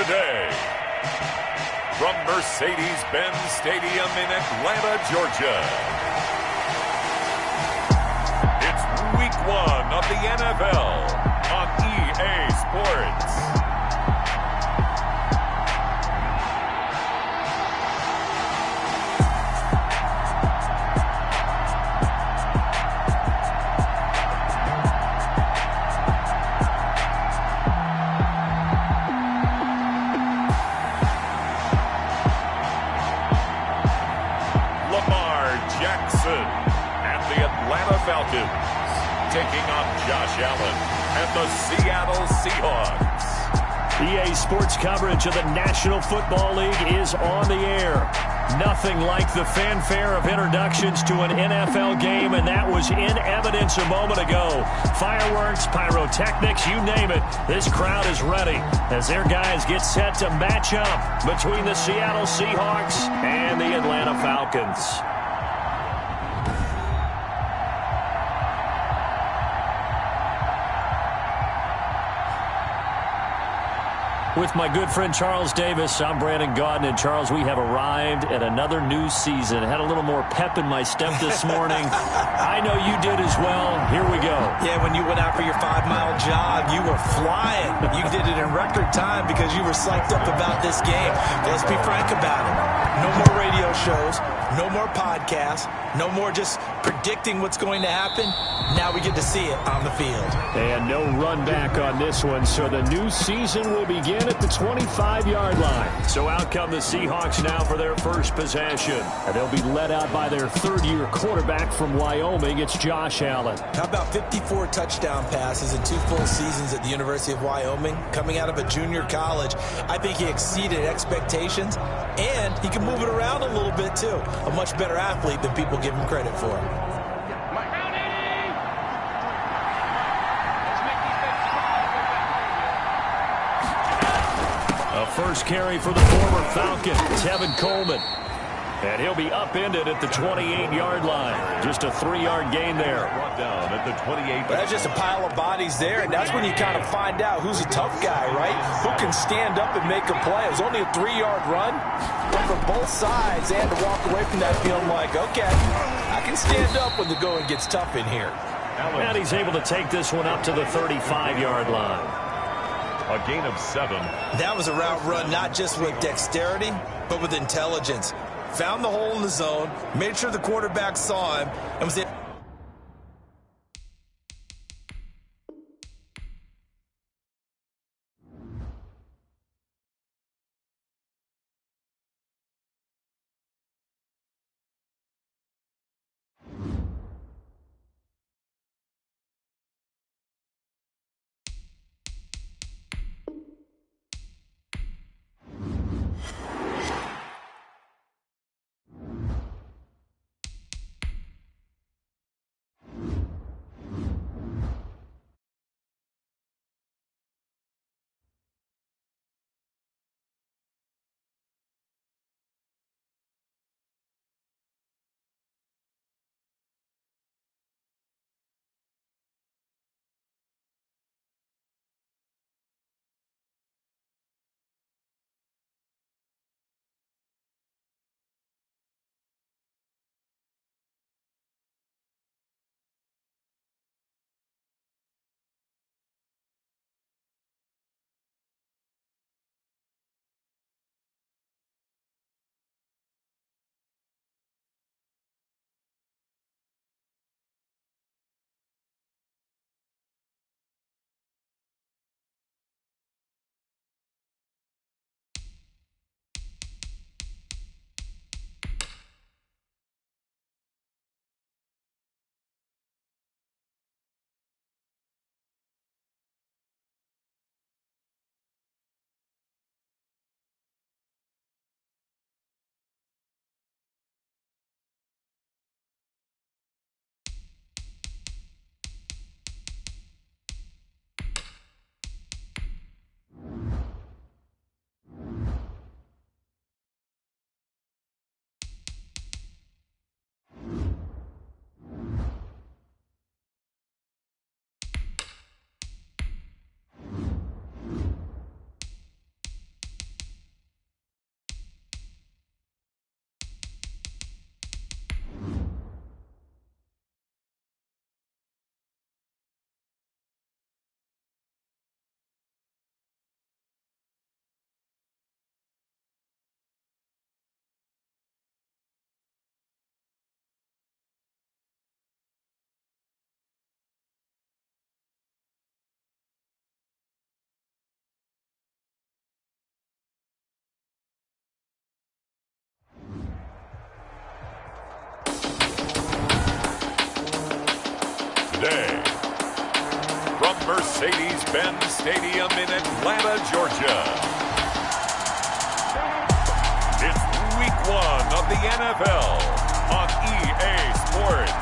today. From Mercedes-Benz Stadium in Atlanta, Georgia. It's Week 1 of the NFL on EA Sports. And the Atlanta Falcons taking on Josh Allen and the Seattle Seahawks. EA Sports coverage of the National Football League is on the air. Nothing like the fanfare of introductions to an NFL game, and that was in evidence a moment ago. Fireworks, pyrotechnics, you name it. This crowd is ready as their guys get set to match up between the Seattle Seahawks and the Atlanta Falcons. With my good friend Charles Davis, I'm Brandon Gaudin. And Charles, we have arrived at another new season. Had a little more pep in my step this morning. I know you did as well. Here we go. Yeah, when you went out for your 5-mile jog, you were flying. You did it in record time because you were psyched up about this game. Let's be frank about it. No more radio shows, no more podcasts, no more just predicting what's going to happen. Now we get to see it on the field. And no run back on this one, so the new season will begin at the 25-yard line. So out come the Seahawks now for their first possession. And they'll be led out by their third-year quarterback from Wyoming. It's Josh Allen. How about 54 touchdown passes in 2 full seasons at the University of Wyoming? Coming out of a junior college, I think he exceeded expectations, and he can move it around a little bit too. A much better athlete than people give him credit for. A first carry for the former Falcon, Tevin Coleman. And he'll be upended at the 28-yard line. Just a 3-yard gain there. Brought down at the 28. That's just a pile of bodies there, and that's when you kind of find out who's a tough guy, right? Who can stand up and make a play. It was only a 3-yard run, but for both sides, they had to walk away from that feeling like, okay, I can stand up when the going gets tough in here. And he's able to take this one up to the 35-yard line. A gain of 7. That was a route run not just with dexterity, but with intelligence. Found the hole in the zone, made sure the quarterback saw him, and was able today. From Mercedes-Benz Stadium in Atlanta, Georgia. It's Week 1 of the NFL on EA Sports.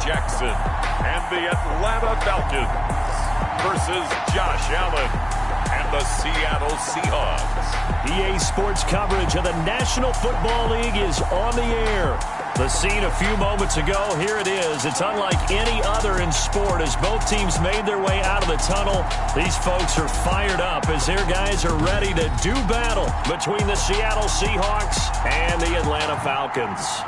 Jackson and the Atlanta Falcons versus Josh Allen and the Seattle Seahawks. EA Sports coverage of the National Football League is on the air. The scene a few moments ago, here it is. It's unlike any other in sport as both teams made their way out of the tunnel. These folks are fired up as their guys are ready to do battle between the Seattle Seahawks and the Atlanta Falcons.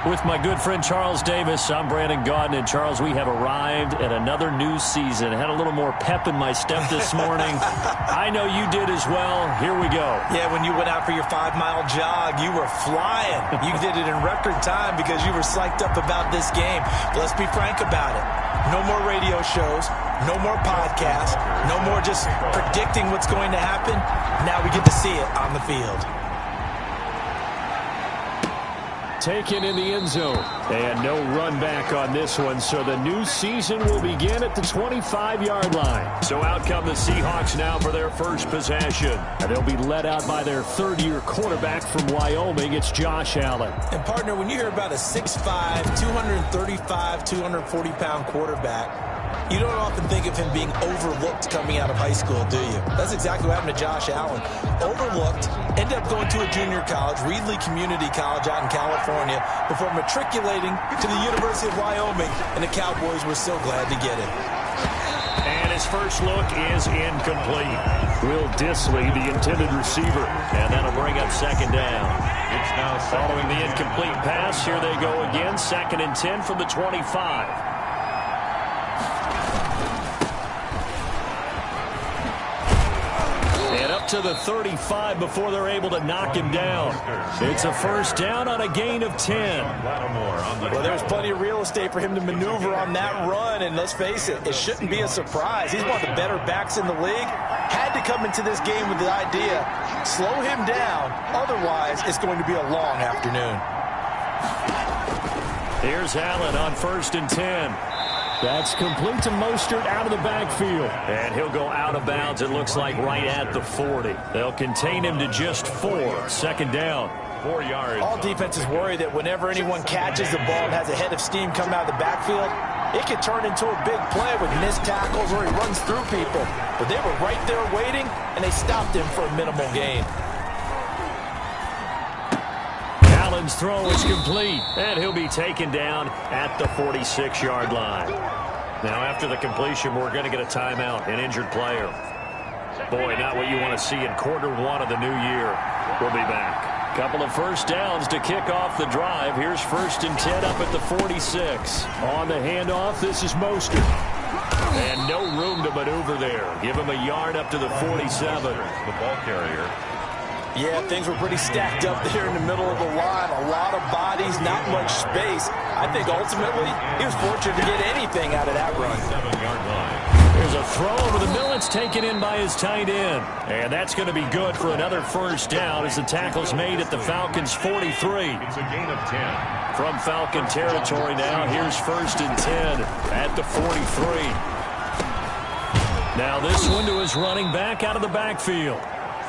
With my good friend Charles Davis, I'm Brandon Gaudin. And Charles, we have arrived at another new season. Had a little more pep in my step this morning. I know you did as well. Here we go. Yeah, when you went out for your 5-mile jog, you were flying. You did it in record time because you were psyched up about this game. But let's be frank about it. No more radio shows, no more podcasts, no more just predicting what's going to happen. Now we get to see it on the field. Taken in the end zone. And no run back on this one, so the new season will begin at the 25-yard line. So out come the Seahawks now for their first possession. And they'll be led out by their third-year quarterback from Wyoming. It's Josh Allen. And, partner, when you hear about a 6'5", 235, 240-pound quarterback, you don't often think of him being overlooked coming out of high school, do you? That's exactly what happened to Josh Allen. Overlooked, ended up going to a junior college, Reedley Community College out in California, before matriculating to the University of Wyoming, and the Cowboys were so glad to get him. And his first look is incomplete. Will Disley, the intended receiver, and that'll bring up second down. It's now following the incomplete pass. Here they go again, 2nd and 10 from the 25. To the 35 before they're able to knock him down. It's a first down on a gain of 10. Well, there's plenty of real estate for him to maneuver on that run, and let's face it, it shouldn't be a surprise. He's one of the better backs in the league. Had to come into this game with the idea, slow him down, otherwise it's going to be a long afternoon. Here's Allen on 1st and 10. That's complete to Mostert out of the backfield. And he'll go out of bounds, it looks like, right at the 40. They'll contain him to just 4. 2nd down. 4 yards. All defenses worry that whenever anyone catches the ball and has a head of steam coming out of the backfield, it could turn into a big play with missed tackles or he runs through people. But they were right there waiting, and they stopped him for a minimal gain. Allen's throw is complete, and he'll be taken down at the 46-yard line. Now, after the completion, we're going to get a timeout, an injured player. Boy, not what you want to see in quarter 1 of the new year. We'll be back. Couple of first downs to kick off the drive. Here's 1st and 10 up at the 46. On the handoff, this is Mostert. And no room to maneuver there. Give him a yard up to the 47. The ball carrier. Yeah, things were pretty stacked up there in the middle of the line. A lot of bodies, not much space. I think ultimately he was fortunate to get anything out of that run. 7-yard line. There's a throw over the middle. It's taken in by his tight end. And that's going to be good for another first down as the tackle's made at the Falcons' 43. It's a gain of 10. From Falcon territory now, here's 1st and 10 at the 43. Now this one to his running back out of the backfield.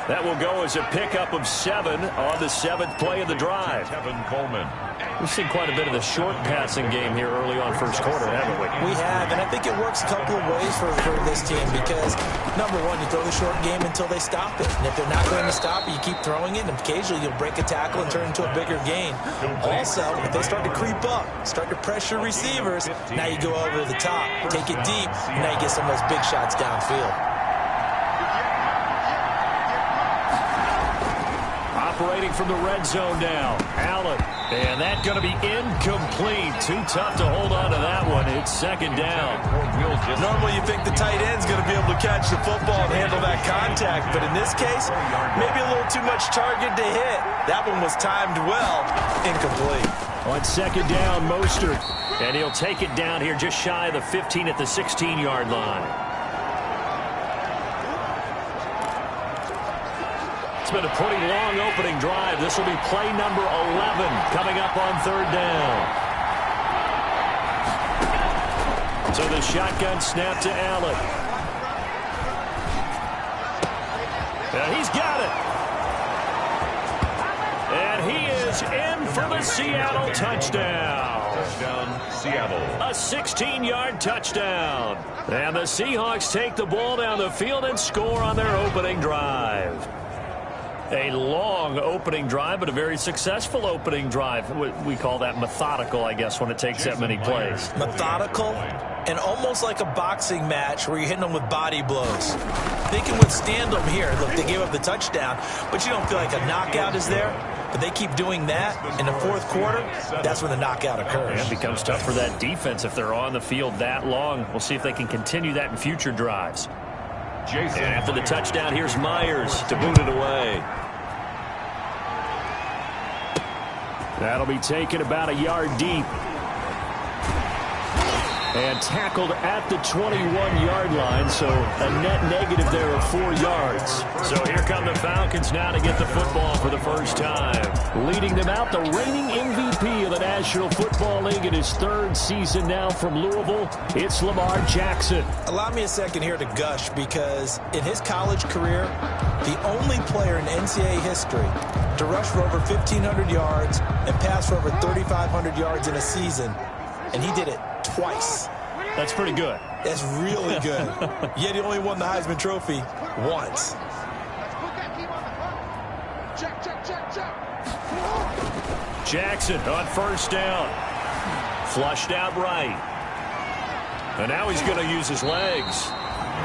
That will go as a pickup of 7 on the 7th play of the drive. Tevin Coleman. We've seen quite a bit of the short passing game here early on first quarter, haven't we? We have, and I think it works a couple of ways for this team because, number one, you throw the short game until they stop it. And if they're not going to stop it, you keep throwing it, and occasionally you'll break a tackle and turn it into a bigger gain. Also, if they start to creep up, start to pressure receivers, now you go over the top, take it deep, and now you get some of those big shots downfield. operating from the red zone now. Allen. And that's going to be incomplete. Too tough to hold on to that one. It's second down. Normally you think the tight end's going to be able to catch the football and handle that contact. But in this case, maybe a little too much target to hit. That one was timed well. Incomplete. On second down, Mostert. And he'll take it down here just shy of the 15 at the 16-yard line. It's been a pretty long opening drive. This will be play number 11 coming up on third down. So the shotgun snap to Allen. And he's got it. And he is in for the Seattle touchdown. Touchdown, Seattle. A 16-yard touchdown. And the Seahawks take the ball down the field and score on their opening drive. A long opening drive, but a very successful opening drive. We call that methodical, I guess, when it takes that many plays. Methodical and almost like a boxing match where you're hitting them with body blows. They can withstand them here. Look, they gave up the touchdown, but you don't feel like a knockout is there. But they keep doing that in the fourth quarter. That's when the knockout occurs. And it becomes tough for that defense if they're on the field that long. We'll see if they can continue that in future drives. And after the touchdown, here's Myers to boot it away. That'll be taken about a yard deep. And tackled at the 21-yard line, so a net negative there of 4 yards. So here come the Falcons now to get the football for the first time. Leading them out, the reigning MVP of the National Football League in his third season now from Louisville. It's Lamar Jackson. Allow me a second here to gush, because in his college career, the only player in NCAA history to rush for over 1,500 yards and pass for over 3,500 yards in a season, and he did it twice. That's pretty good. That's really good. Yet he only won the Heisman Trophy once. Jackson on first down. Flushed out right. And now he's going to use his legs.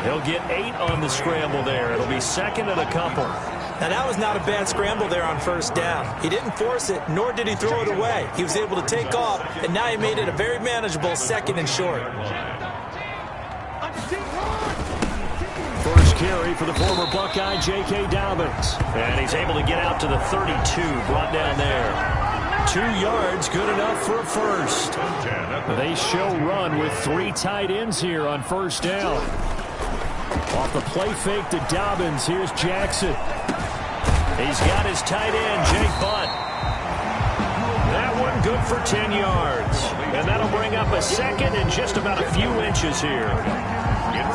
He'll get 8 on the scramble there. It'll be second and a couple. Now, that was not a bad scramble there on first down. He didn't force it, nor did he throw it away. He was able to take off, and now he made it a very manageable second and short. First carry for the former Buckeye, J.K. Dobbins. And he's able to get out to the 32, brought down there. 2 yards, good enough for a first. They show run with 3 tight ends here on first down. Off the play fake to Dobbins, here's Jackson. He's got his tight end, Jake Butt. That one good for 10 yards. And that'll bring up a second and just about a few inches here.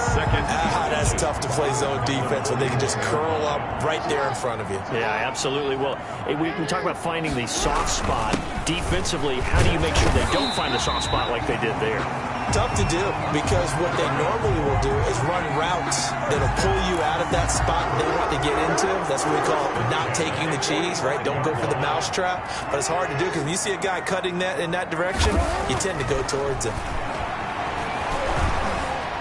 Second. That's tough to play zone defense when they can just curl up right there in front of you. Yeah, absolutely. Well, we talk about finding the soft spot. Defensively, how do you make sure they don't find the soft spot like they did there? Tough to do, because what they normally will do is run routes that'll pull you out of that spot they want to get into. That's what we call not taking the cheese, right? Don't go for the mousetrap. But it's hard to do, because when you see a guy cutting that in that direction, you tend to go towards him.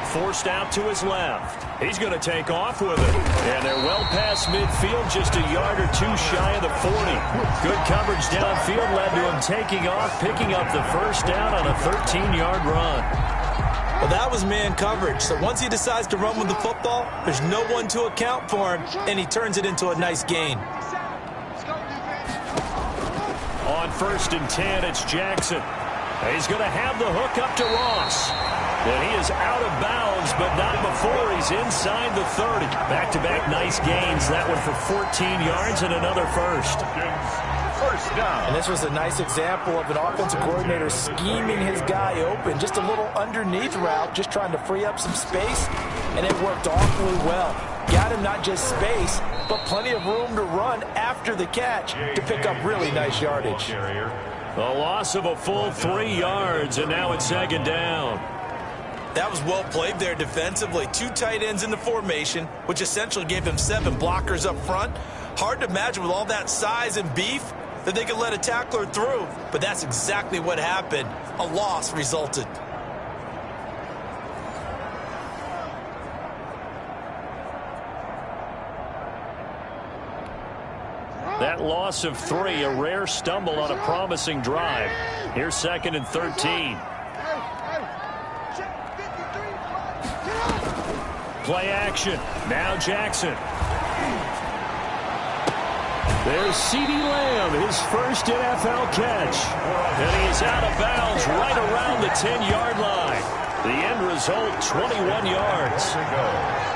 Forced out to his left. He's going to take off with it. And they're well past midfield, just a yard or 2 shy of the 40. Good coverage downfield led to him taking off, picking up the first down on a 13-yard run. Well, that was man coverage. So once he decides to run with the football, there's no one to account for him, and he turns it into a nice gain. On first and 10, it's Jackson. He's going to have the hook up to Ross. And he is out of bounds, but not before he's inside the 30. Back-to-back nice gains. That one for 14 yards and another first. First down. And this was a nice example of an offensive coordinator scheming his guy open. Just a little underneath route, just trying to free up some space, and it worked awfully well. Got him not just space, but plenty of room to run after the catch to pick up really nice yardage. A loss of a full 3 yards, and now it's second down. That was well played there defensively. 2 tight ends in the formation, which essentially gave him 7 blockers up front. Hard to imagine with all that size and beef that they could let a tackler through, but that's exactly what happened. A loss resulted. That loss of 3, a rare stumble on a promising drive. Here's 2nd and 13. Play action. Now Jackson. There's CeeDee Lamb, his first NFL catch. And he's out of bounds right around the 10-yard line. The end result, 21 yards.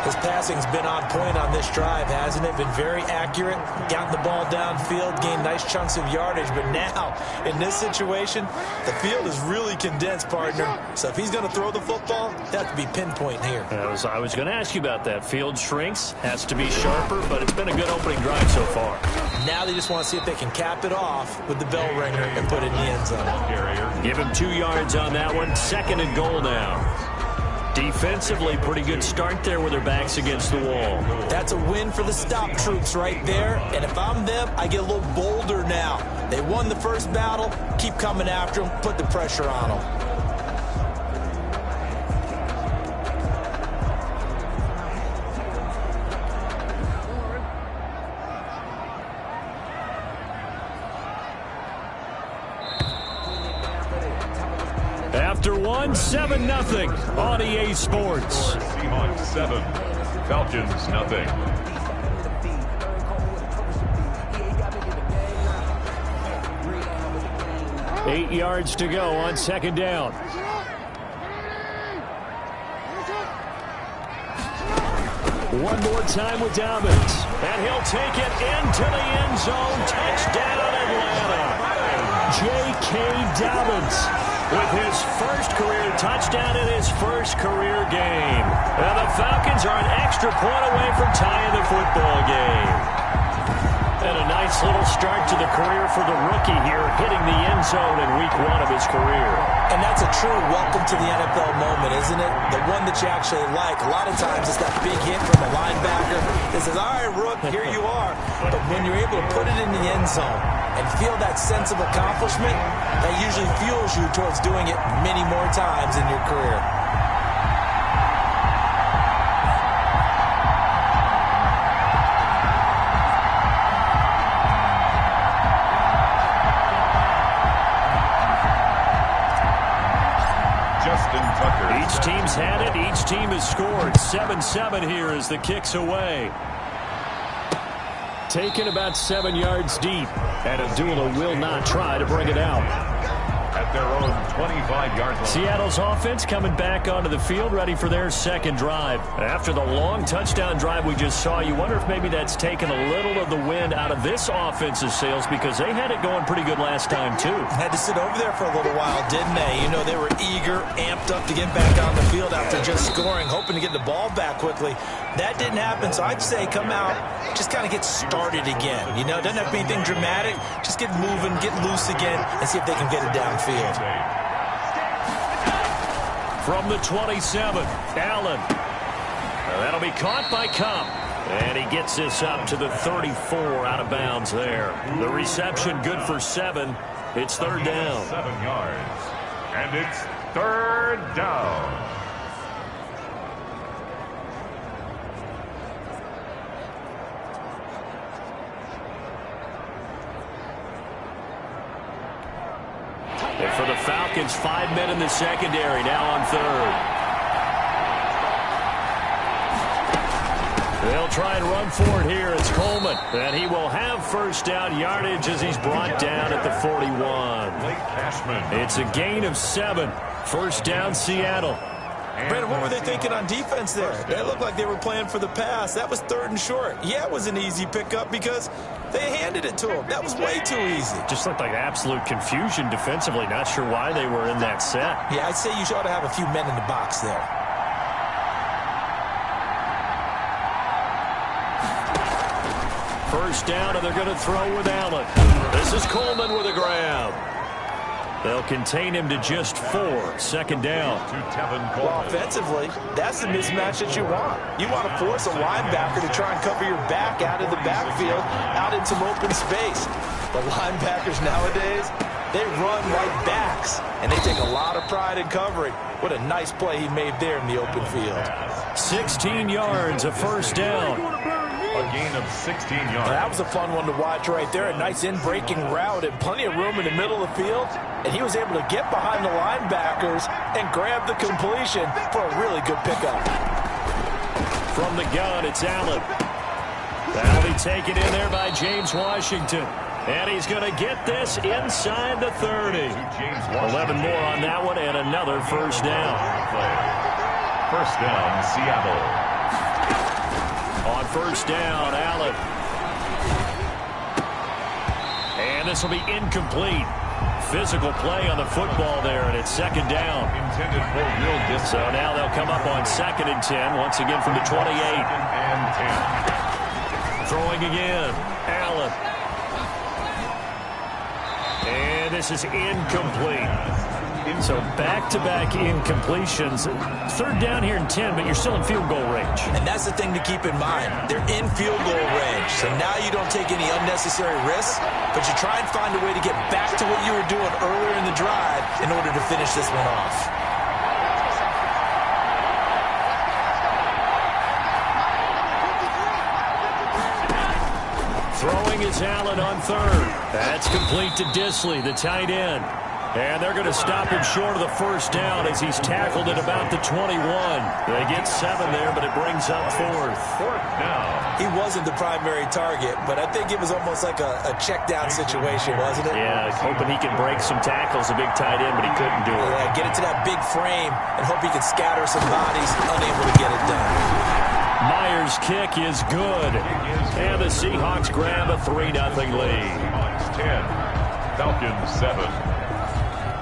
His passing's been on point on this drive, hasn't it? Been very accurate, gotten the ball downfield, gained nice chunks of yardage. But now, in this situation, the field is really condensed, partner. So if he's going to throw the football, that has to be pinpoint here. I was going to ask you about that. Field shrinks, has to be sharper, but it's been a good opening drive so far. Now they just want to see if they can cap it off with the bell ringer and put it in the end zone. Give him 2 yards on that one. 2nd and goal now. Defensively, pretty good start there with their backs against the wall. That's a win for the stop troops right there. And if I'm them, I get a little bolder now. They won the first battle. Keep coming after them. Put the pressure on them. After 7-0 on EA Sports. Seahawks 7, Falcons 0. Eight yards to go on 2nd down. One more time with Dobbins. And he'll take it into the end zone. Touchdown, Atlanta. J.K. Dobbins with his first career touchdown in his first career game. And the Falcons are an extra point away from tying the football game. And a nice little start to the career for the rookie here, hitting the end zone in week 1 of his career. And that's a true welcome to the NFL moment, isn't it? The one that you actually like. A lot of times it's that big hit from a linebacker that says, all right, Rook, here you are. But when you're able to put it in the end zone and feel that sense of accomplishment, that usually fuels you towards doing it many more times in your career. Each team's had it. Each team has scored. 7-7 here as the kick's away. Taken about 7 yards deep. And Abdullah will not try to bring it out. At their own 25-yard line. Seattle's offense coming back onto the field, ready for their second drive. After the long touchdown drive we just saw, you wonder if maybe that's taken a little of the wind out of this offense's sails, because they had it going pretty good last time, too. Had to sit over there for a little while, didn't they? You know, they were eager, amped up to get back on the field after just scoring, hoping to get the ball back quickly. That didn't happen, so I'd say come out, just kind of get started again. You know, it doesn't have to be anything dramatic. Just get moving, get loose again, and see if they can get it downfield. From the 27, Allen. That'll be caught by Cup. And he gets this up to the 34, out of bounds there. The reception good for 7. It's 3rd down. 7 yards. And it's 3rd down. And for the Falcons, 5 men in the secondary, now on 3rd. They'll try and run for it here. It's Coleman. And he will have first down yardage as he's brought down at the 41. It's a gain of 7. First down, Seattle. Brandon, what were they thinking on defense there? They looked like they were playing for the pass. That was 3rd and short. Yeah, it was an easy pickup because they handed it to him. That was way too easy. Just looked like absolute confusion defensively. Not sure why they were in that set. Yeah, I'd say you ought to have a few men in the box there. First down, and they're going to throw with Allen. This is Coleman with a grab. They'll contain him to just 4. 2nd down. Well, offensively, that's the mismatch that you want. You want to force a linebacker to try and cover your back out of the backfield, out in some open space. The linebackers nowadays, they run like backs, and they take a lot of pride in covering. What a nice play he made there in the open field. 16 yards, a first down. A gain of 16 yards. That was a fun one to watch right there. A nice in-breaking route and plenty of room in the middle of the field. And he was able to get behind the linebackers and grab the completion for a really good pickup. From the gun, it's Allen. That'll be taken in there by James Washington. And he's going to get this inside the 30. 11 more on that one and another first down. First down, Seattle. On first down, Allen. And this will be incomplete. Physical play on the football there, and it's second down. Intended for real distance. So now they'll come up on 2nd and 10, once again from the 28. And 10. Throwing again, Allen. And this is incomplete. So back-to-back incompletions. Third down here and 10, but you're still in field goal range. And that's the thing to keep in mind. They're in field goal range. So now you don't take any unnecessary risks, but you try and find a way to get back to what you were doing earlier in the drive in order to finish this one off. Throwing is Allen on third. That's complete to Disley, the tight end. And they're going to stop him short of the first down as he's tackled at about the 21. They get 7 there, but it brings up fourth. Fourth down. He wasn't the primary target, but I think it was almost like a check down situation, wasn't it? Yeah, hoping he can break some tackles, a big tight end, but he couldn't do it. Yeah, get it to that big frame and hope he can scatter some bodies, unable to get it done. Myers' kick is good. And the Seahawks grab a 3-0 lead. 10. Falcons 7.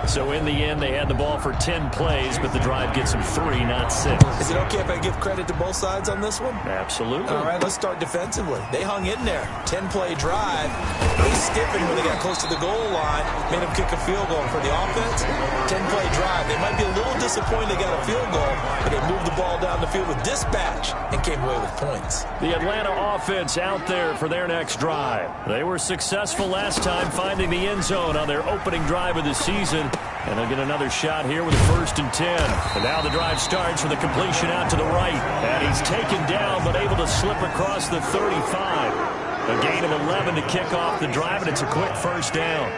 So in the end, they had the ball for 10 plays, but the drive gets them 3, not 6. Is it okay if I give credit to both sides on this one? Absolutely. All right, let's start defensively. They hung in there. 10-play drive. They stiffened when they got close to the goal line, made them kick a field goal for the offense. 10-play drive. They might be a little disappointed they got a field goal, but they moved the ball down the field with dispatch and came away with points. The Atlanta offense out there for their next drive. They were successful last time finding the end zone on their opening drive of the season. And they'll get another shot here with a 1st and 10. And now the drive starts with a completion out to the right. And he's taken down but able to slip across the 35. A gain of 11 to kick off the drive, and it's a quick first down.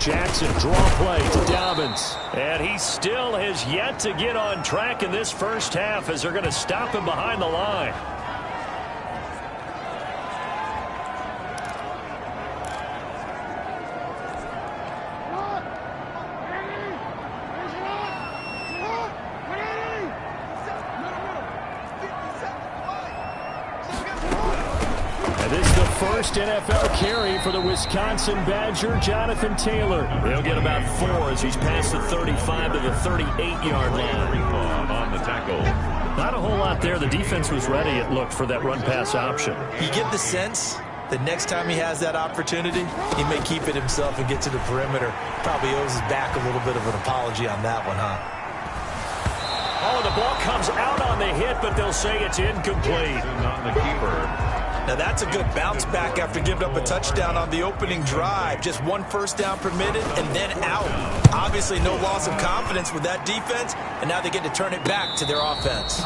Jackson draw play to Dobbins. And he still has yet to get on track in this first half as they're going to stop him behind the line. First NFL carry for the Wisconsin Badger, Jonathan Taylor. He'll get about 4 as he's past the 35 to the 38-yard line. On the tackle. Not a whole lot there. The defense was ready, it looked, for that run-pass option. You get the sense that next time he has that opportunity, he may keep it himself and get to the perimeter. Probably owes his back a little bit of an apology on that one, huh? Oh, the ball comes out on the hit, but they'll say it's incomplete. On the keeper. Now that's a good bounce back after giving up a touchdown on the opening drive. Just 1 first down permitted and then out. Obviously no loss of confidence with that defense, and now they get to turn it back to their offense.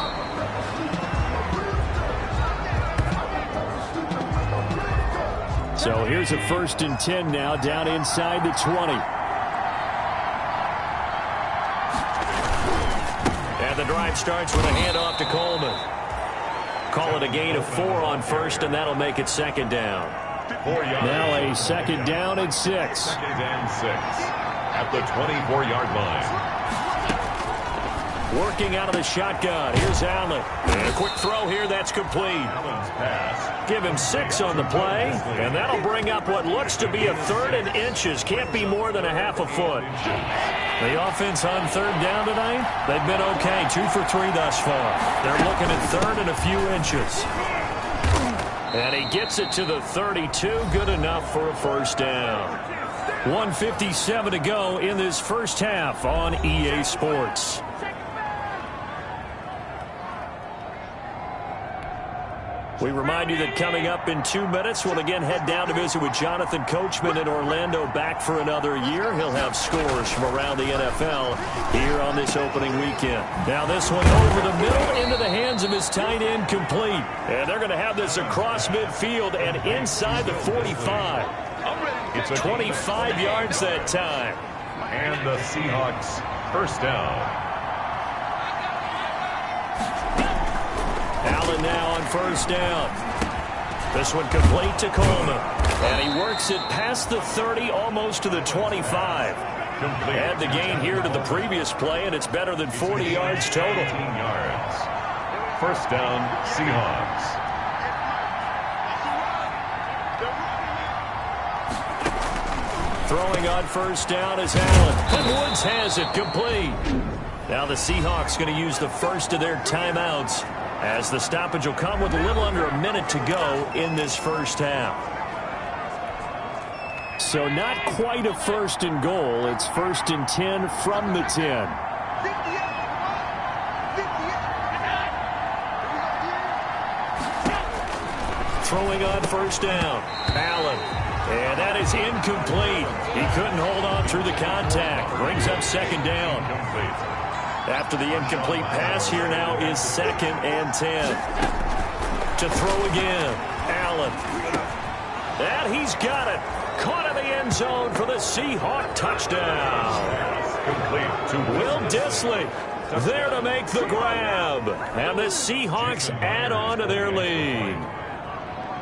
So here's a 1st and 10 now down inside the 20. And the drive starts with a handoff to Coleman. Call it a gain of 4 on first, and that'll make it 2nd down. 4 yards. Now a 2nd down and 6. 2nd and 6 at the 24-yard line. Working out of the shotgun. Here's Allen. And a quick throw here. That's complete. Allen's pass. Give him 6 on the play, and that'll bring up what looks to be a 3rd and inches. Can't be more than a half a foot. The offense on 3rd down tonight, they've been okay. 2 for 3 thus far. They're looking at 3rd and a few inches. And he gets it to the 32. Good enough for a first down. 1:57 to go in this first half on EA Sports. We remind you that coming up in 2 minutes, we'll again head down to visit with Jonathan Coachman in Orlando, back for another year. He'll have scores from around the NFL here on this opening weekend. Now this one over the middle into the hands of his tight end, complete. And they're going to have this across midfield and inside the 45. It's 25 yards that time. And the Seahawks first down. Allen now on first down. This one complete to Coleman. And he works it past the 30, almost to the 25. Add the gain here to the previous play, and it's better than 40 yards total. 18 yards. First down, Seahawks. Throwing on first down is Allen. And Woods has it, complete. Now the Seahawks going to use the first of their timeouts, as the stoppage will come with a little under a minute to go in this first half. So not quite a first and goal. It's first and 10 from the 10. Throwing on first down, Allen. And that is incomplete. He couldn't hold on through the contact. Brings up second down. After the incomplete pass, here now is second and 10. To throw again, Allen. And he's got it. Caught in the end zone for the Seahawk touchdown. Will Dissly there to make the grab. And the Seahawks add on to their lead.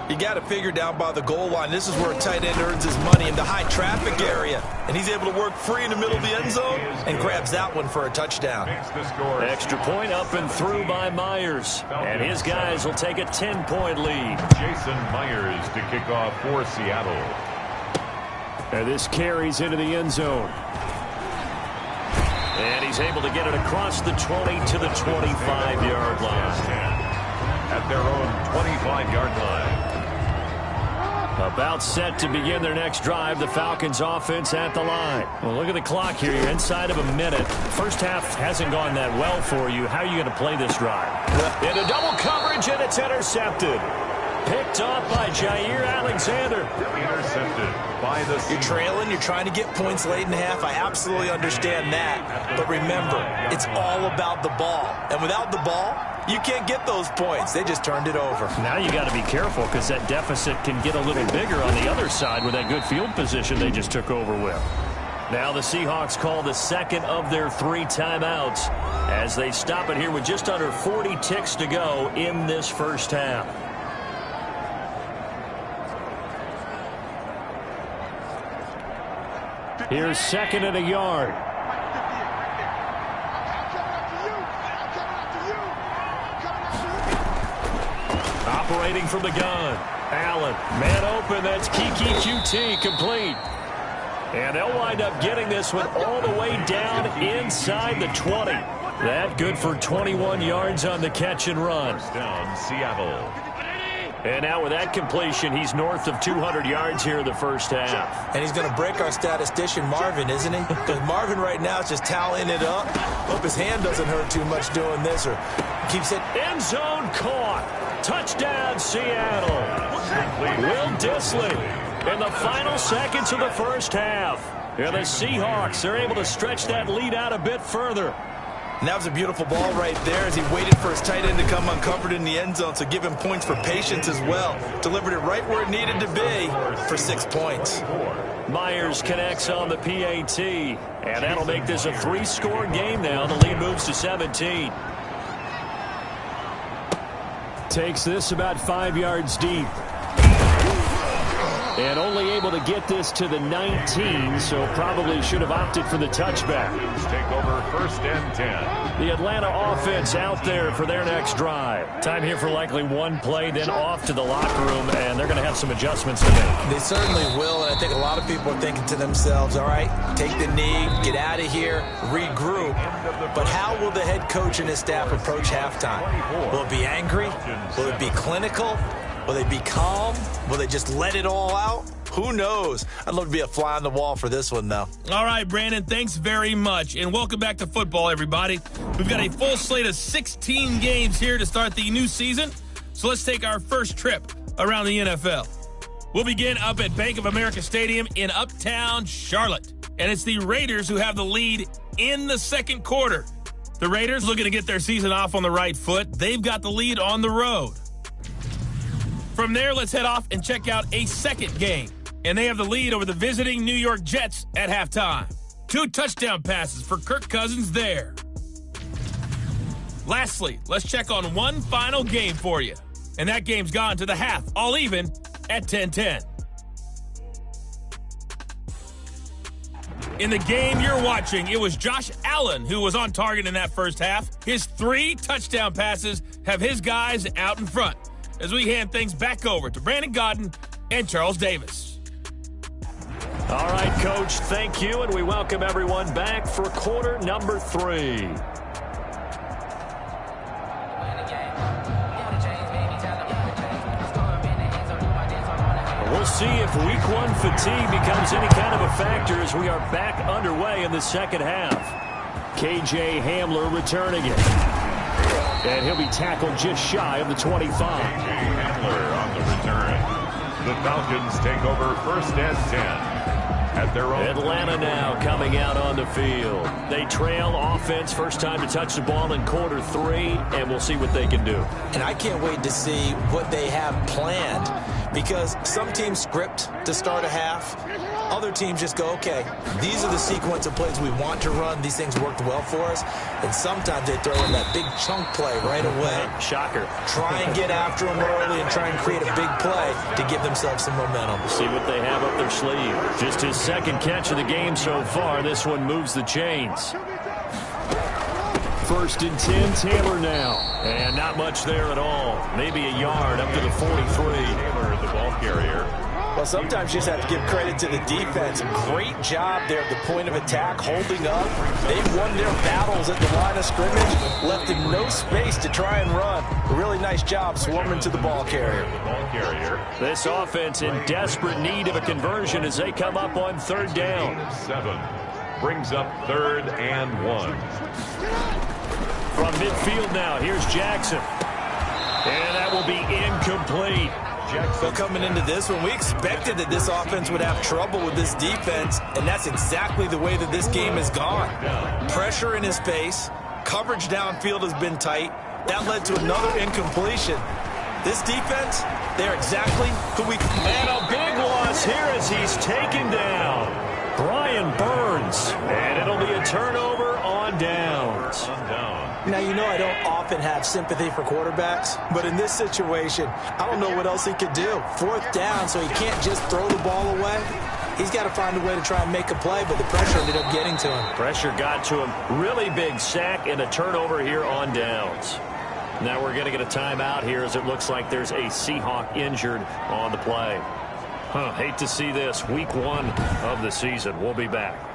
You got to figure down by the goal line. This is where a tight end earns his money, in the high traffic area. And he's able to work free in the middle of the end zone and grabs that one for a touchdown. Extra point up and through by Myers. And his guys will take a 10-point lead. Jason Myers to kick off for Seattle. And this carries into the end zone. And he's able to get it across the 20 to the 25-yard line. At their own 25-yard line. About set to begin their next drive, the Falcons offense at the line. Well, look at the clock here. You're inside of a minute. First half hasn't gone that well for you. How are you going to play this drive? Into double coverage, and it's intercepted. Picked off by Jair Alexander. Intercepted by the Seahawks. You're trailing. You're trying to get points late in the half. I absolutely understand that. But remember, it's all about the ball. And without the ball, you can't get those points. They just turned it over. Now you got to be careful, because that deficit can get a little bigger on the other side with that good field position they just took over with. Now the Seahawks call the second of their 3 timeouts as they stop it here with just under 40 ticks to go in this first half. Here's second and a yard. Operating from the gun. Allen, man open. That's Kiki QT, complete. And they'll wind up getting this one all the way down inside the 20. That good for 21 yards on the catch and run. First down, Seattle. And now with that completion, he's north of 200 yards here in the first half. And he's going to break our statistician, Marvin, isn't he? Because Marvin right now is just tallying it up. Hope his hand doesn't hurt too much doing this, or keeps it. End zone caught. Touchdown, Seattle. Will Dissly in the final seconds of the first half. And the Seahawks are able to stretch that lead out a bit further. And that was a beautiful ball right there as he waited for his tight end to come uncovered in the end zone, so give him points for patience as well. Delivered it right where it needed to be for 6 points. Myers connects on the PAT, and that'll make this a 3-score game now. The lead moves to 17. Takes this about 5 yards deep. And only able to get this to the 19, so probably should have opted for the touchback. Take over first and 10. The Atlanta offense out there for their next drive. Time here for likely one play, then off to the locker room, and they're going to have some adjustments to make. They certainly will, and I think a lot of people are thinking to themselves, all right, take the knee, get out of here, regroup. But how will the head coach and his staff approach halftime? Will it be angry? Will it be clinical? Will they be calm? Will they just let it all out? Who knows? I'd love to be a fly on the wall for this one, though. All right, Brandon, thanks very much. And welcome back to football, everybody. We've got a full slate of 16 games here to start the new season. So let's take our first trip around the NFL. We'll begin up at Bank of America Stadium in uptown Charlotte. And it's the Raiders who have the lead in the second quarter. The Raiders looking to get their season off on the right foot. They've got the lead on the road. From there, let's head off and check out a second game. And they have the lead over the visiting New York Jets at halftime. 2 touchdown passes for Kirk Cousins there. Lastly, let's check on one final game for you. And that game's gone to the half, all even at 10-10. In the game you're watching, it was Josh Allen who was on target in that first half. His 3 touchdown passes have his guys out in front. As we hand things back over to Brandon Godden and Charles Davis. All right, Coach, thank you, and we welcome everyone back for quarter number 3. We'll see if week 1 fatigue becomes any kind of a factor as we are back underway in the second half. KJ Hamler returning it. And he'll be tackled just shy of the 25. KJ Hamler on the return. The Falcons take over first and 10. At their own Atlanta now coming out on the field. They trail offense, first time to touch the ball in quarter 3, and we'll see what they can do. And I can't wait to see what they have planned, because some teams script to start a half. Other teams just go, okay, these are the sequence of plays we want to run. These things worked well for us. And sometimes they throw in that big chunk play right away. Shocker. Try and get after them early and try and create a big play to give themselves some momentum. See what they have up their sleeve. Just his second catch of the game so far. This one moves the chains. First and 10, Taylor now. And not much there at all. Maybe a yard up to the 43. Taylor, the ball carrier. Well, sometimes you just have to give credit to the defense. Great job there at the point of attack, holding up. They've won their battles at the line of scrimmage, left him no space to try and run. A really nice job swarming to the ball carrier. This offense in desperate need of a conversion as they come up on third down. 7 brings up 3rd and 1. From midfield now, here's Jackson. And that will be incomplete. Well, coming into this one, we expected that this offense would have trouble with this defense, and that's exactly the way that this game has gone. Pressure in his face, coverage downfield has been tight. That led to another incompletion. This defense, they're exactly who we... And a big loss here as he's taken down. Brian Burns, and it'll be a turnover on downs. Now, you know I don't often have sympathy for quarterbacks, but in this situation, I don't know what else he could do. 4th down, so he can't just throw the ball away. He's got to find a way to try and make a play, but the pressure ended up getting to him. Pressure got to him. Really big sack and a turnover here on downs. Now we're going to get a timeout here as it looks like there's a Seahawk injured on the play. Hate to see this. Week 1 of the season. We'll be back.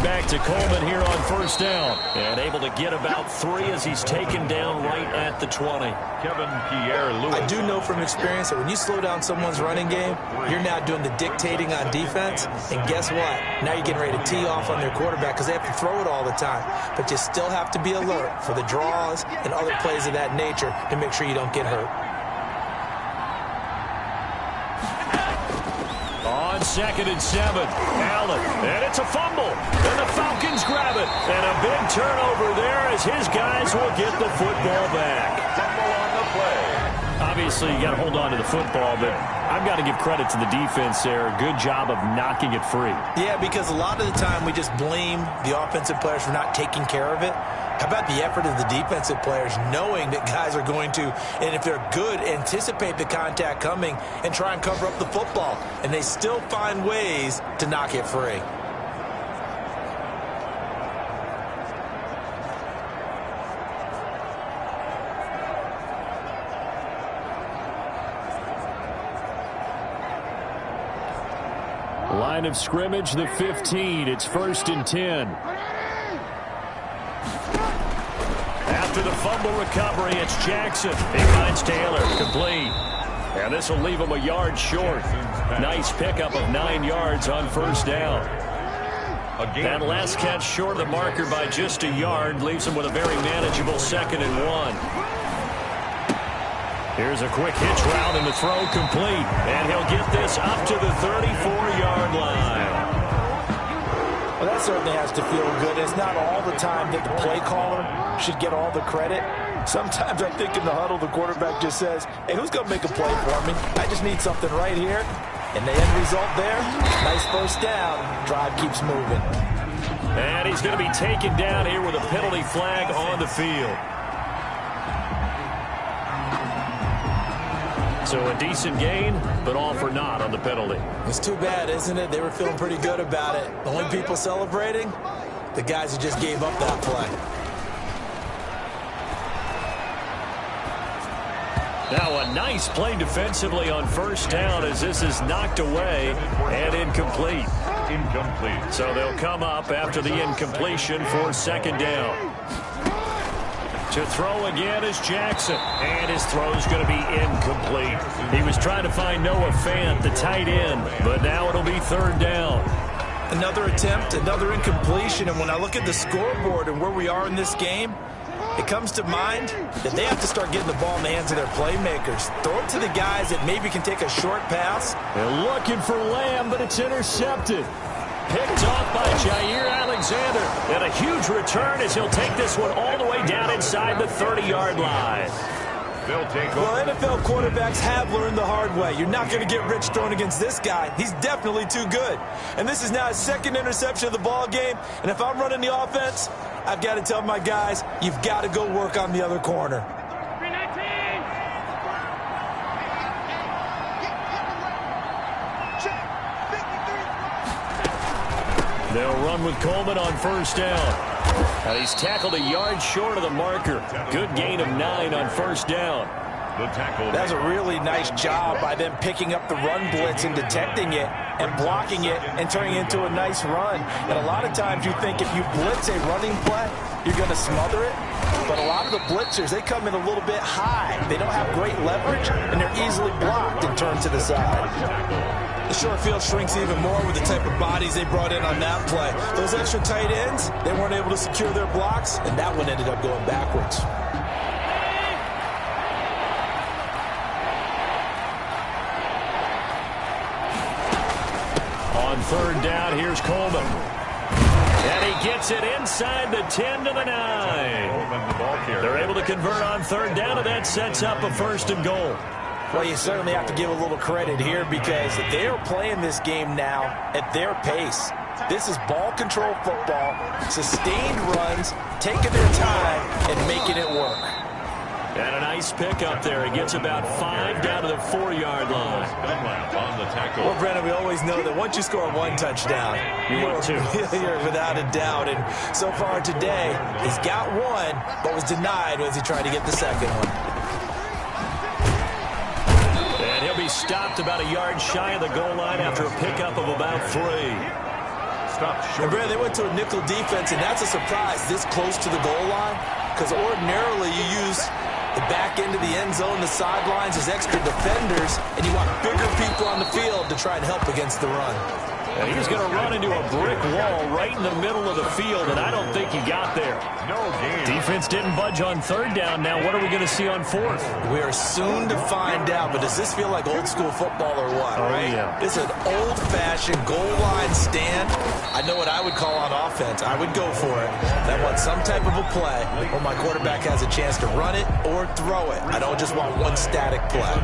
Back to Coleman here on first down. And able to get about 3 as he's taken down right at the 20. Kevin Pierre-Louis. I do know from experience that when you slow down someone's running game, you're now doing the dictating on defense. And guess what? Now you're getting ready to tee off on their quarterback because they have to throw it all the time. But you still have to be alert for the draws and other plays of that nature to make sure you don't get hurt. On 2nd and 7, Allen, and it's a fumble, and the Falcons grab it, and a big turnover there as his guys will get the football back. Fumble on the play. Obviously, you got to hold on to the football, but I've got to give credit to the defense there. Good job of knocking it free. Yeah, because a lot of the time we just blame the offensive players for not taking care of it. How about the effort of the defensive players knowing that guys are going to, and if they're good, anticipate the contact coming and try and cover up the football. And they still find ways to knock it free. Line of scrimmage, the 15. It's 1st and 10. After the fumble recovery, it's Jackson. He finds Taylor. Complete. And this will leave him a yard short. Nice pickup of 9 yards on 1st down. That last catch short of the marker by just a yard leaves him with a very manageable 2nd and 1. Here's a quick hitch route and the throw complete. And he'll get this up to the 34-yard line. Well, that certainly has to feel good. It's not all the time that the play caller should get all the credit. Sometimes I think in the huddle, the quarterback just says, hey, who's going to make a play for me? I just need something right here. And the end result there, nice 1st down. Drive keeps moving. And he's going to be taken down here with a penalty flag on the field. So a decent gain, but all for naught on the penalty. It's too bad, isn't it? They were feeling pretty good about it. The only people celebrating, the guys who just gave up that play. Now a nice play defensively on 1st down as this is knocked away and incomplete. So they'll come up after the incompletion for 2nd down. To throw again is Jackson, and his throw's going to be incomplete. He was trying to find Noah Fant, the tight end, but now it'll be 3rd down. Another attempt, another incompletion, and when I look at the scoreboard and where we are in this game, it comes to mind that they have to start getting the ball in the hands of their playmakers. Throw it to the guys that maybe can take a short pass. They're looking for Lamb, but it's intercepted. Picked off by Jair Alexander. And a huge return as he'll take this one all the way down inside the 30-yard line. Well, NFL quarterbacks have learned the hard way. You're not going to get rich throwing against this guy. He's definitely too good. And this is now his 2nd interception of the ball game. And if I'm running the offense, I've got to tell my guys, you've got to go work on the other corner. They'll run with Coleman on 1st down. And he's tackled a yard short of the marker. Good gain of 9 on 1st down. That's a really nice job by them picking up the run blitz and detecting it and blocking it and turning it into a nice run. And a lot of times you think if you blitz a running play, you're going to smother it. But a lot of the blitzers, they come in a little bit high. They don't have great leverage, and they're easily blocked and turned to the side. The short field shrinks even more with the type of bodies they brought in on that play. Those extra tight ends, they weren't able to secure their blocks, and that one ended up going backwards. On 3rd down, here's Coleman. And he gets it inside the 10 to the 9. They're able to convert on 3rd down, and that sets up a 1st and goal. Well, you certainly have to give a little credit here because they are playing this game now at their pace. This is ball control football, sustained runs, taking their time and making it work. And a nice pick up there. He gets about 5 down to the 4-yard line. Well, Brennan, we always know that once you score 1 touchdown, you're without a doubt. And so far today, he's got 1, but was denied as he tried to get the 2nd one. And he'll be stopped about a yard shy of the goal line after a pickup of about 3. And Brad, they went to a nickel defense, and that's a surprise this close to the goal line because ordinarily you use the back end of the end zone, the sidelines as extra defenders, and you want bigger people on the field to try and help against the run. And he's going to run into a brick wall right in the middle of the field, and I don't think he got there. No game. Defense didn't budge on 3rd down. Now what are we going to see on 4th? We are soon to find out, but does this feel like old school football or what, right? Yeah. This is an old-fashioned goal line stand. I know what I would call on offense. I would go for it. I want some type of a play where my quarterback has a chance to run it or throw it. I don't just want one static play.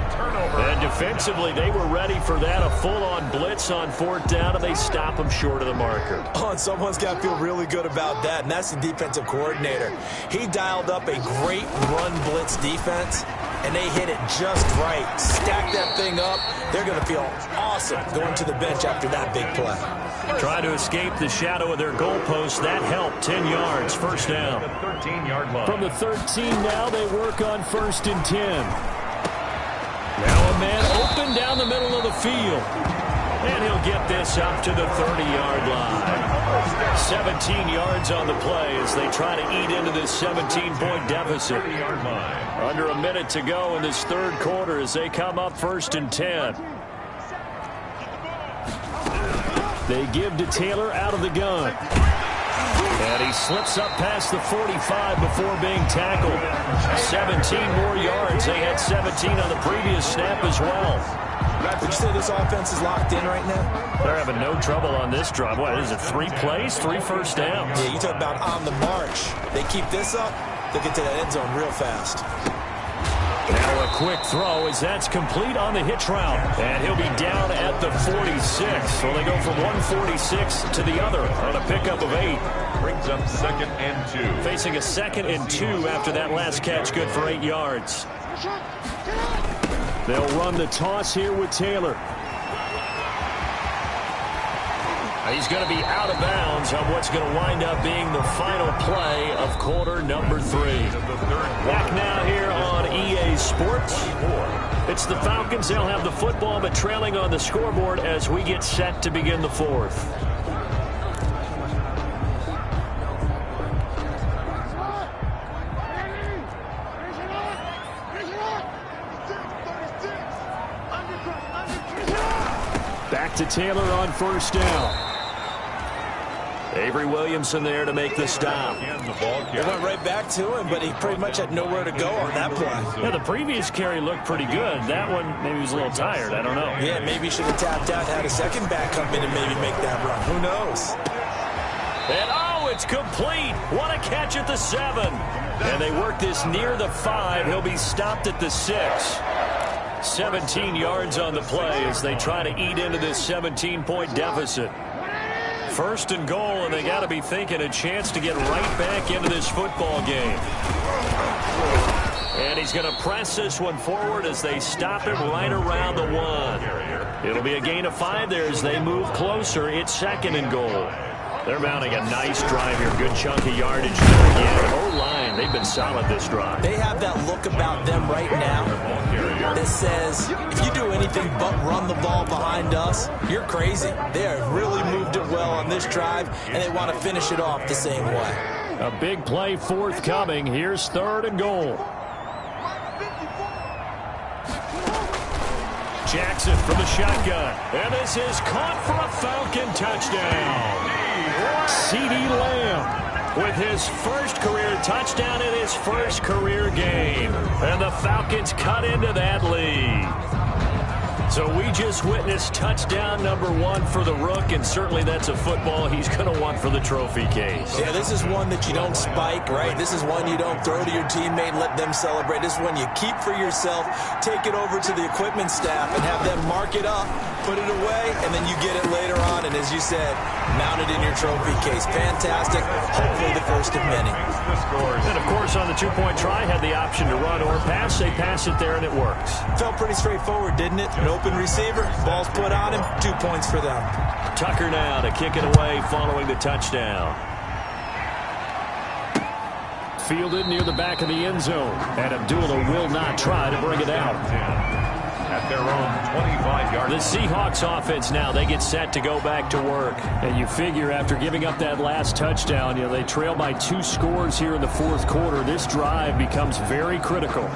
And defensively, they were ready for that, a full-on blitz on 4th down, and they stop him short of the marker. Oh, and someone's got to feel really good about that, and that's the defensive coordinator. He dialed up a great run blitz defense, and they hit it just right. Stack that thing up. They're going to feel awesome going to the bench after that big play. Trying to escape the shadow of their goalpost. That helped. 10 yards, 1st down. 13-yard line. From the 13 now, they work on 1st and 10. Now a man open down the middle of the field. And he'll get this up to the 30-yard line. 17 yards on the play as they try to eat into this 17-point deficit. Under a minute to go in this third quarter as they come up 1st and 10. They give to Taylor out of the gun. And he slips up past the 45 before being tackled. 17 more yards. They had 17 on the previous snap as well. Would you say this offense is locked in right now? They're having no trouble on this drive. What is it, 3 plays, 3 first downs? Yeah, you talk about on the march. They keep this up, they'll get to that end zone real fast. Now a quick throw as that's complete on the hitch route. And he'll be down at the 46. So they go from 146 to the other on a pickup of 8. Brings up 2nd and 2. Facing a 2nd and 2 after that last catch, good for 8 yards. They'll run the toss here with Taylor. He's going to be out of bounds on what's going to wind up being the final play of quarter number 3. Back now here on EA Sports. It's the Falcons. They'll have the football, but trailing on the scoreboard as we get set to begin the 4th. Back to Taylor on 1st down. Avery Williamson there to make the stop. They went right back to him, but he pretty much had nowhere to go on that play. Yeah, the previous carry looked pretty good. That one, maybe he was a little tired. I don't know. Yeah, maybe he should have tapped out, had a second back come in and maybe make that run. Who knows? And, it's complete. What a catch at the 7. And they work this near the 5. He'll be stopped at the 6. 17 yards on the play as they try to eat into this 17-point deficit. 1st and goal, and they got to be thinking a chance to get right back into this football game. And he's going to press this one forward as they stop him right around the 1. It'll be a gain of 5 there as they move closer. It's 2nd and goal. They're mounting a nice drive here. Good chunk of yardage there again. O-line, they've been solid this drive. They have that look about them right now that says, if you do anything but run the ball behind us, you're crazy. They have really moved it well on this drive, and they want to finish it off the same way. A big play forthcoming. Here's 3rd and goal. Jackson from the shotgun. And this is caught for a Falcon touchdown. CeeDee Lamb with his first career touchdown in his first career game. And the Falcons cut into that lead. So we just witnessed touchdown number 1 for the Rook, and certainly that's a football he's going to want for the trophy case. Yeah, this is one that you don't spike, right? This is one you don't throw to your teammate and let them celebrate. This is one you keep for yourself, take it over to the equipment staff and have them mark it up, put it away, and then you get it later on, and as you said, mount it in your trophy case. Fantastic. Hopefully the first of many. And, of course, on the 2-point try, had the option to run or pass. They pass it there, and it works. Felt pretty straightforward, didn't it? An open receiver, ball's put on him, 2 points for them. Tucker now to kick it away following the touchdown. Fielded near the back of the end zone. And Abdullah will not try to bring it out. At their own 25-yard. The Seahawks offense now, they get set to go back to work. And you figure after giving up that last touchdown, they trail by 2 scores here in the 4th quarter. This drive becomes very critical.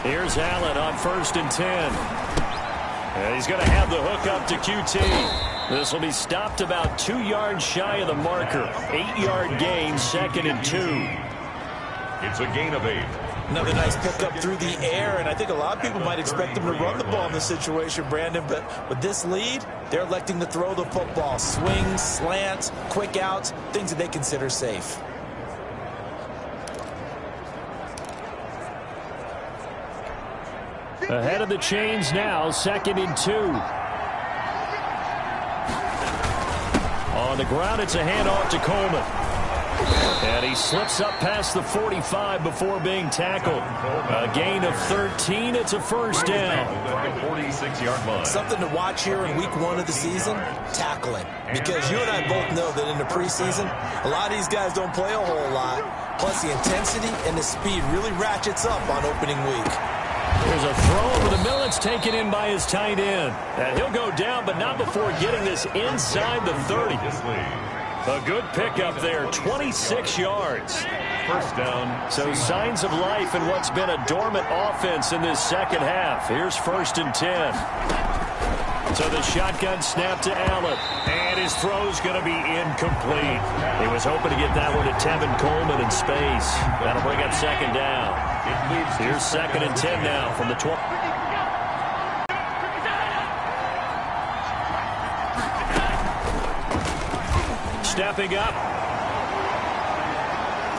Here's Allen on 1st and 10. And he's going to have the hook up to QT. This will be stopped about 2 yards shy of the marker. 8-yard gain, 2nd and 2. It's a gain of 8. Another nice pickup through the air, and I think a lot of people might expect them to run the ball in this situation, Brandon, but with this lead, they're electing to throw the football. Swings, slants, quick outs, things that they consider safe. Ahead of the chains now, 2nd and 2. On the ground, it's a handoff to Coleman. And he slips up past the 45 before being tackled. A gain of 13. It's a first down. 46-yard line. Something to watch here in week 1 of the season, tackling. Because you and I both know that in the preseason, a lot of these guys don't play a whole lot. Plus, the intensity and the speed really ratchets up on opening week. There's a throw over the middle. It's taken in by his tight end. And he'll go down, but not before getting this inside the 30. A good pickup there, 26 yards. First down. So signs of life in what's been a dormant offense in this second half. Here's 1st and 10. So the shotgun snap to Allen. And his throw's going to be incomplete. He was hoping to get that one to Tevin Coleman in space. That'll bring up 2nd down. Here's 2nd and 10 now from the 12. Stepping up.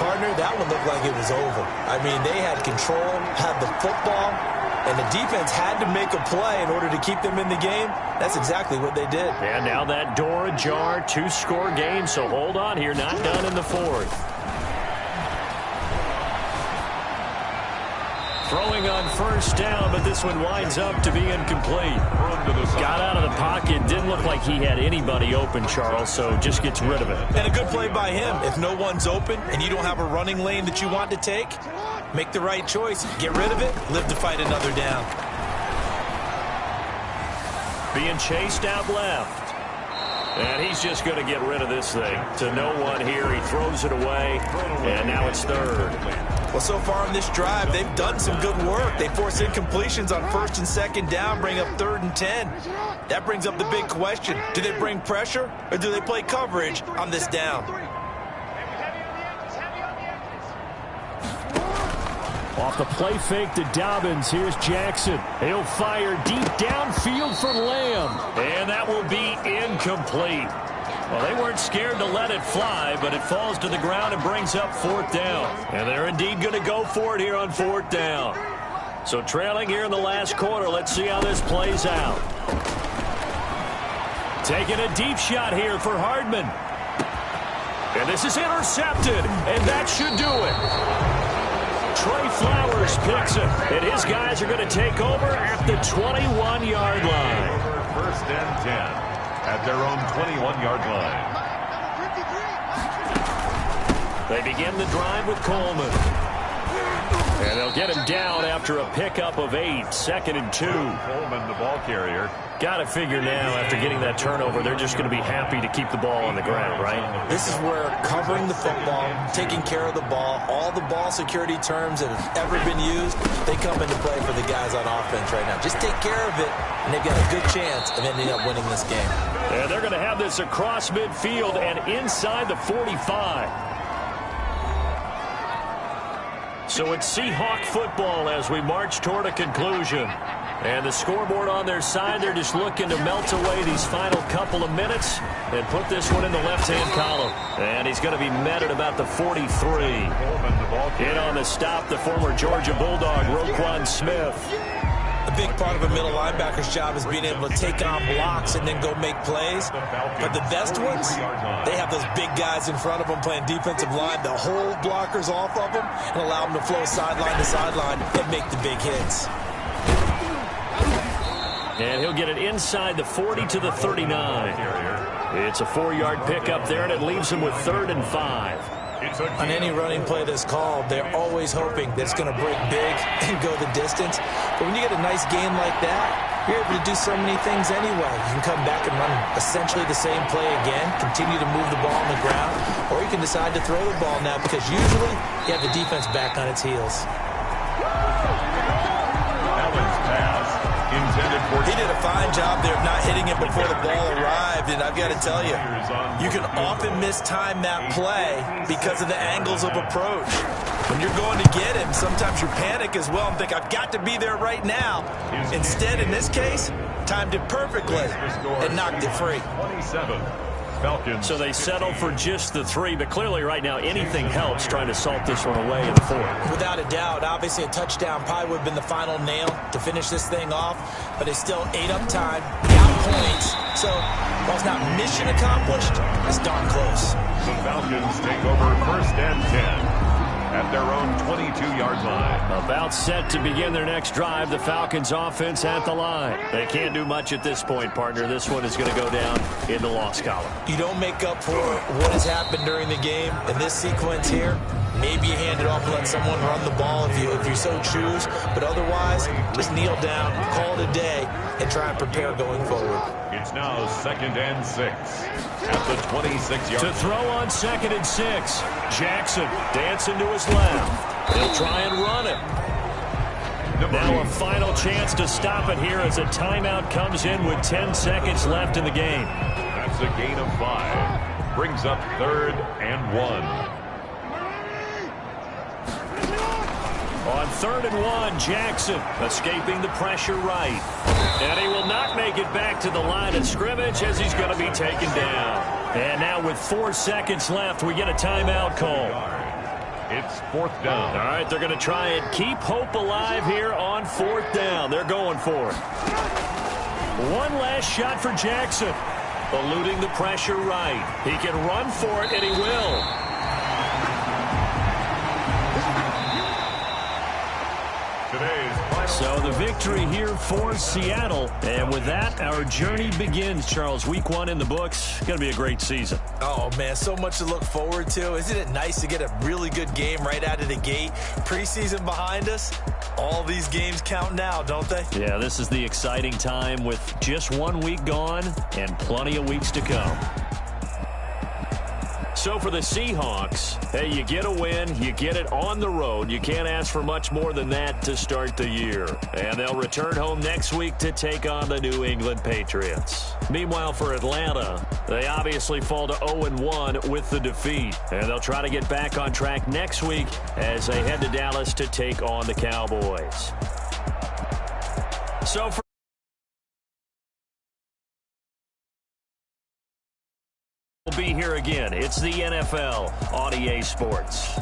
Partner, that one looked like it was over. I mean, they had control, had the football, and the defense had to make a play in order to keep them in the game. That's exactly what they did. And now that door ajar, 2-score game, so hold on here, not done in the 4th. Throwing on 1st down, but this one winds up to be incomplete. Got out of the pocket, didn't look like he had anybody open, Charles, so just gets rid of it. And a good play by him. If no one's open and you don't have a running lane that you want to take, make the right choice. Get rid of it, live to fight another down. Being chased out left. And he's just going to get rid of this thing. To no one here, he throws it away, and now it's 3rd. Well, so far in this drive, they've done some good work. They force incompletions on 1st and 2nd down, bring up 3rd and 10. That brings up the big question. Do they bring pressure, or do they play coverage on this down? Off the play fake to Dobbins, here's Jackson. He'll fire deep downfield for Lamb. And that will be incomplete. Well, they weren't scared to let it fly, but it falls to the ground and brings up 4th down. And they're indeed going to go for it here on 4th down. So trailing here in the last quarter, let's see how this plays out. Taking a deep shot here for Hardman. And this is intercepted, and that should do it. Trey Flowers picks it, and his guys are going to take over at the 21-yard line. 1st and 10 at their own 21-yard line. They begin the drive with Coleman. And they'll get him down after a pickup of 8. 2nd and 2. Coleman, the ball carrier. Got to figure now, after getting that turnover, they're just going to be happy to keep the ball on the ground, right? This is where covering the football, taking care of the ball, all the ball security terms that have ever been used, they come into play for the guys on offense right now. Just take care of it, and they've got a good chance of ending up winning this game. And they're going to have this across midfield and inside the 45. So it's Seahawk football as we march toward a conclusion. And the scoreboard on their side, they're just looking to melt away these final couple of minutes and put this one in the left-hand column. And he's going to be met at about the 43. In on the stop, the former Georgia Bulldog, Roquan Smith. A big part of a middle linebacker's job is being able to take on blocks and then go make plays. But the best ones, they have those big guys in front of them playing defensive line to hold blockers off of them and allow them to flow sideline to sideline and make the big hits. And he'll get it inside the 40 to the 39. It's a 4-yard pickup there, and it leaves him with 3rd and 5. On any running play that's called, they're always hoping that it's going to break big and go the distance. But when you get a nice game like that, you're able to do so many things anyway. You can come back and run essentially the same play again, continue to move the ball on the ground, or you can decide to throw the ball now because usually you have the defense back on its heels. He did a fine job there of not hitting it before the ball arrived, and I've got to tell you, you can often mistime that play because of the angles of approach. When you're going to get him, sometimes you panic as well and think, I've got to be there right now. Instead, in this case, timed it perfectly and knocked it free. 27. Falcons. So they settle for just the 3, but clearly right now anything helps trying to salt this one away in the 4th. Without a doubt, obviously a touchdown probably would have been the final nail to finish this thing off, but it's still 8 up time, out points, So, while it's not mission accomplished, it's darn close. The Falcons take over 1st and 10 at their own 22-yard line. About set to begin their next drive, the Falcons offense at the line. They can't do much at this point, partner. This one is going to go down in the loss column. You don't make up for what has happened during the game in this sequence here. Maybe you hand it off and let someone run the ball if you so choose. But otherwise, just kneel down, call it a day, and try and prepare going forward. It's now 2nd and 6 at the 26-yard line. To throw on 2nd and 6. Jackson dancing to his left. He'll try and run it. Now a final chance to stop it here as a timeout comes in with 10 seconds left in the game. That's a gain of 5. Brings up 3rd and 1. On 3rd and 1, Jackson escaping the pressure right. And he will not make it back to the line of scrimmage as he's going to be taken down. And now with 4 seconds left, we get a timeout call. It's 4th down. All right, they're going to try and keep hope alive here on 4th down. They're going for it. One last shot for Jackson. Eluding the pressure right. He can run for it, and he will. So the victory here for Seattle. And with that, our journey begins, Charles. Week 1 in the books. Going to be a great season. Oh, man, so much to look forward to. Isn't it nice to get a really good game right out of the gate? Preseason behind us. All these games count now, don't they? Yeah, this is the exciting time with just 1 week gone and plenty of weeks to come. So for the Seahawks, hey, you get a win, you get it on the road. You can't ask for much more than that to start the year. And they'll return home next week to take on the New England Patriots. Meanwhile, for Atlanta, they obviously fall to 0-1 with the defeat. And they'll try to get back on track next week as they head to Dallas to take on the Cowboys. So for will be here again. It's the NFL on EA Sports.